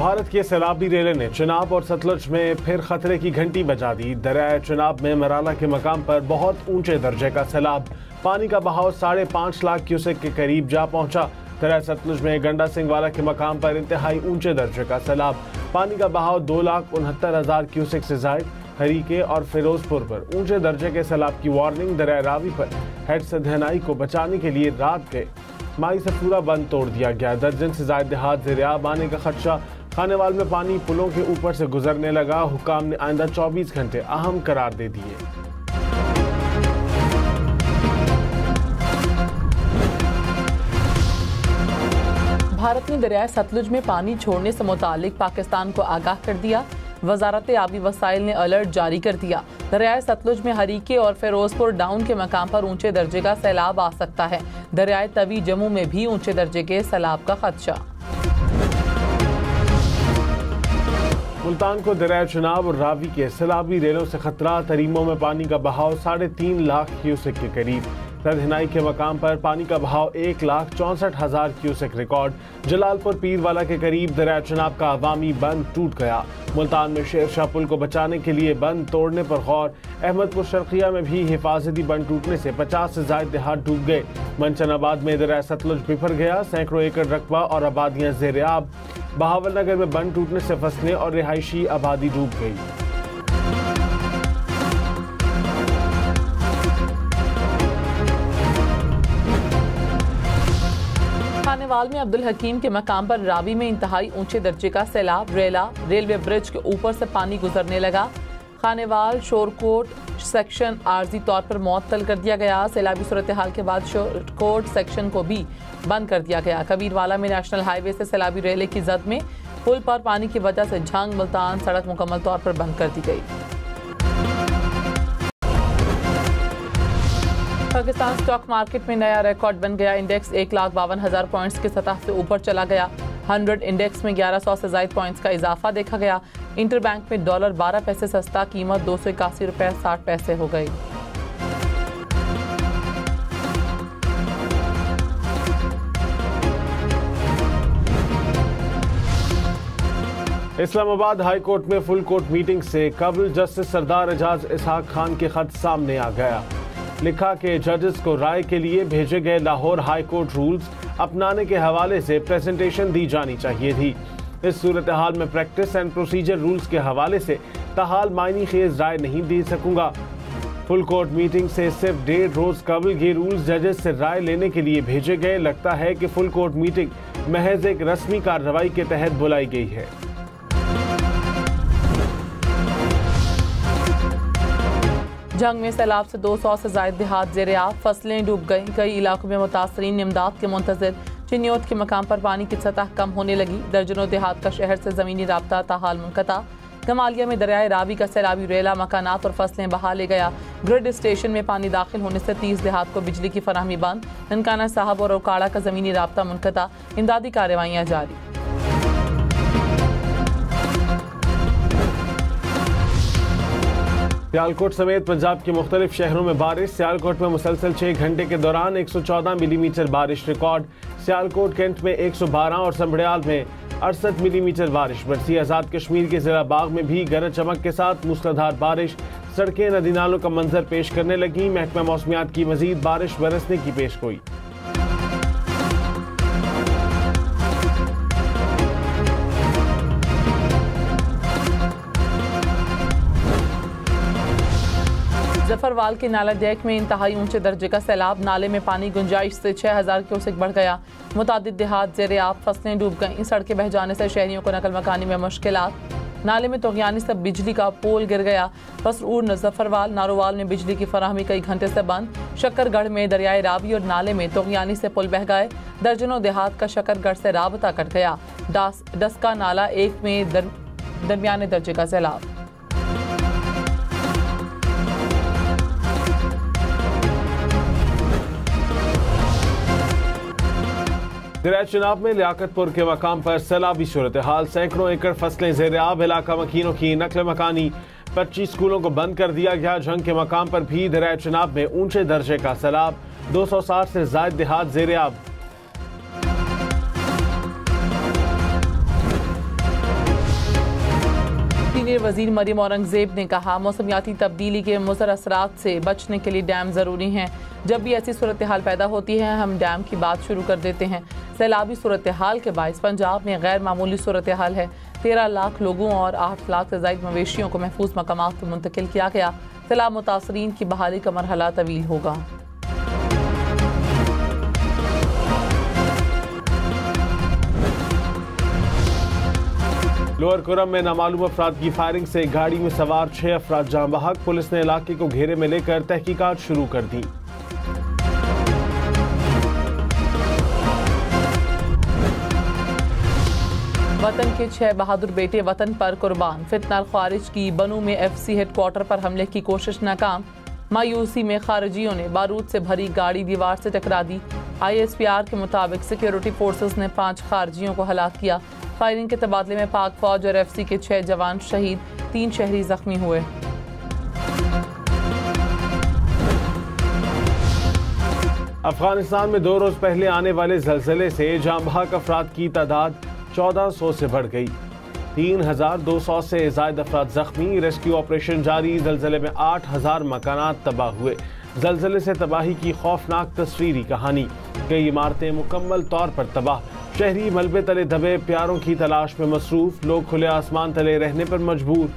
भारत के सैलाबी रेले ने चिनाब और सतलुज में फिर खतरे की घंटी बजा दी। दरियाए चिनाब में मराला के मकाम पर बहुत ऊंचे दर्जे का सैलाब, पानी का बहाव 5.5 लाख क्यूसेक के करीब जा पहुंचा। दरियाए सतलुज में गंडा सिंह वाला के मकाम पर इंतहाई ऊंचे दर्जे का सैलाब, पानी का बहाव 2,69,000 क्यूसेक से जायद। हरीके और फिरोजपुर पर ऊंचे दर्जे के सैलाब की वार्निंग। दरिया रावी पर हेड से धनाई को बचाने के लिए रात के माई से पूरा बंद तोड़ दिया गया। दर्जन से ज्यादा देहात ज़ेर-ए-आब आने का खदशा। खानेवाल में पानी पुलों के ऊपर से गुजरने लगा। हुकाम ने आइंदा 24 घंटे अहम करार दे दिए। भारत ने दरियाए सतलुज में पानी छोड़ने से मुतालिक पाकिस्तान को आगाह कर दिया। वजारत आबी वसाइल ने अलर्ट जारी कर दिया। दरियाए सतलुज में हरीके और फिरोजपुर डाउन के मकाम पर ऊंचे दर्जे का सैलाब आ सकता है। दरियाए तवी जम्मू में भी ऊंचे दर्जे के सैलाब का खदशा। मुल्तान को दरियाए चिनाब और रावी के सैलाबी रेलों से खतरा। तरीमों में पानी का बहाव 3.5 लाख क्यूसेक के करीब। सरधनाई के मकाम पर पानी का बहाव 1,64,000 क्यूसेक रिकॉर्ड। जलालपुर पीरवाला के करीब दरिया चिनाब का अवामी बंद टूट गया। मुल्तान में शेरशाह पुल को बचाने के लिए बंद तोड़ने पर गौर। अहमदपुर शर्किया में भी हिफाजती बंद टूटने से 50 से ज्यादा देहात डूब गए। मंचनाबाद में दरिया सतलुज बिफर गया। सैकड़ों एकड़ रकबा और आबादियां ज़ेर-ए-आब। बहावल नगर में बंद टूटने से फसलें और रिहायशी आबादी डूब गई। खानेवाल में अब्दुल हकीम के मकाम पर रावी में इंतहाई ऊंचे दर्जे का सैलाब। रेलवे ब्रिज के ऊपर से पानी गुजरने लगा। खानेवाल शोरकोट सेक्शन आर्जी तौर पर मुअत्तल कर दिया गया। सैलाबी सूरत हाल के बाद शोरकोट सेक्शन को भी बंद कर दिया गया। कबीरवाला में नेशनल हाईवे से सैलाबी रेले की जद में पुल पर पानी की वजह से झंग मुल्तान सड़क मुकम्मल तौर पर बंद कर दी गई। पाकिस्तान स्टॉक मार्केट में नया रिकॉर्ड बन गया। इंडेक्स 1,52,000 पॉइंट्स की सतह से ऊपर चला गया। 100 इंडेक्स में 1100 से ज्यादा पॉइंट्स का इजाफा देखा गया। इंटरबैंक में डॉलर 12 पैसे सस्ता, कीमत 281 रुपये 60 पैसे हो गई। इस्लामाबाद हाई कोर्ट में फुल कोर्ट मीटिंग से कबल जस्टिस सरदार एजाज इसहाक खान के खत सामने आ गया। लिखा कि जजेस को राय के लिए भेजे गए लाहौर हाई कोर्ट रूल्स अपनाने के हवाले से प्रेजेंटेशन दी जानी चाहिए थी। इस सूरत हाल में प्रैक्टिस एंड प्रोसीजर रूल्स के हवाले से ताहाल मायनी खेज राय नहीं दे सकूंगा। फुल कोर्ट मीटिंग से सिर्फ 1.5 रोज कबल ये रूल्स जजेस से राय लेने के लिए भेजे गए। लगता है कि फुल कोर्ट मीटिंग महज एक रस्मी कार्रवाई के तहत बुलाई गई है। जंग में सैलाब से 200 से ज्यादा देहात ज़ेर-ए-आब, फसलें डूब गईं। कई इलाकों में मुतासरीन इमदाद के मुंतज़िर। चिन्योत के मकाम पर पानी की सतह कम होने लगी। दर्जनों देहात का शहर से ज़मीनी राब्ता ताहाल मुनक़ता। गमालिया में दरियाए रावी का सैलाबी रेला मकानात और फसलें बहा ले गया। ग्रिड स्टेशन में पानी दाखिल होने से 30 देहात को बिजली की फराहमी बंद। ननकाना साहब और ओकाड़ा का ज़मीनी राब्ता मुनक़ता। इमदादी कार्रवाइयाँ जारी। सियालकोट समेत पंजाब के मुख्तलिफ शहरों में बारिश। सियालकोट में मुसलसल 6 घंटे के दौरान 114 मिलीमीटर बारिश रिकॉर्ड। सियालकोट कैंट में 112 और संभड़ियाल में 68 मिलीमीटर बारिश बरसी। आज़ाद कश्मीर के जिला बाग में भी गरज चमक के साथ मूसलाधार बारिश। सड़कें नदी नालों का मंजर पेश करने लगी। महकमा मौसमियात की मजीद बारिश बरसने की पेशगोई। जफरवाल के नाला डेक में इंतहाई ऊंचे दर्जे का सैलाब। नाले में पानी गुंजाइश से 6,000 क्यूसेक बढ़ गया। मुतादिद देहात ज़ेर-ए-आब, फसलें डूब गईं। सड़कें बह जाने से शहरियों को नकल मकानी में मुश्किलात। नाले में तोगयानी से बिजली का पोल गिर गया। फसरूर जफरवाल नारोवाल में बिजली की फराहमी कई घंटे से बंद। शक्करगढ़ में दरियाए रावी और नाले में तोगयानी से पुल बह गए। दर्जनों देहात का शक्करगढ़ से राबता कट गया। डस्का नाला 1 में दरमियाने दर्जे का सैलाब। दरिया चिनाब में लियाकतपुर के मकाम पर सैलाबी सूरत हाल। सैकड़ों एकड़ फसलें ज़ेर-ए-आब। इलाका मकीनों की नकल मकानी। 25 स्कूलों को बंद कर दिया गया। जंग के मकाम पर भी दरिया चिनाब में ऊंचे दर्जे का सैलाब। 260 से ज्यादा देहात ज़ेर-ए-आब। सीनियर वजीर मरियम औरंगजेब ने कहा, मौसमियाती तब्दीली के मुज़र असरात से बचने के लिए डैम ज़रूरी हैं। जब भी ऐसी सूरत हाल पैदा होती है हम डैम की बात शुरू कर देते हैं। सैलाबी सूरत हाल के बायस पंजाब में गैर मामूली सूरत हाल है। 13 लाख लोगों और 8 लाख से ज़ायद मवेशियों को महफूज मकामात पर मुंतकिल किया गया। सैलाब मुतासरीन की बहाली का मरहला तवील होगा। लोअर कुरम में नामालूम अफराद की फायरिंग से गाड़ी में सवार 6 अफराद जान बहक। पुलिस ने इलाके को घेरे में लेकर तहकीकात शुरू कर दी। वतन के 6 बहादुर बेटे वतन पर कुर्बान। फितना ख्वारिज की बनू में FC हेडक्वार्टर पर हमले की कोशिश नाकाम। मायूसी में खारिजियों ने बारूद से भरी गाड़ी दीवार से टकरा दी। ISPR के मुताबिक सिक्योरिटी फोर्सेस ने 5 खारिजियों को हलाक किया। फायरिंग के तबादले में पाक फौज और FC के 6 जवान शहीद, 3 शहरी जख्मी हुए। अफगानिस्तान में 2 रोज पहले आने वाले जलजले से जान बहक अफराद की तादाद 1400 से बढ़ गई। 3200 से ज़ायद अफराद जख्मी। रेस्क्यू ऑपरेशन जारी। जलजले में 8000 मकानात तबाह हुए। जलजले से तबाही की खौफनाक तस्वीरी कहानी। कई इमारतें मुकम्मल तौर पर तबाह। शहरी मलबे तले दबे, प्यारों की तलाश में मसरूफ। लोग खुले आसमान तले रहने पर मजबूर।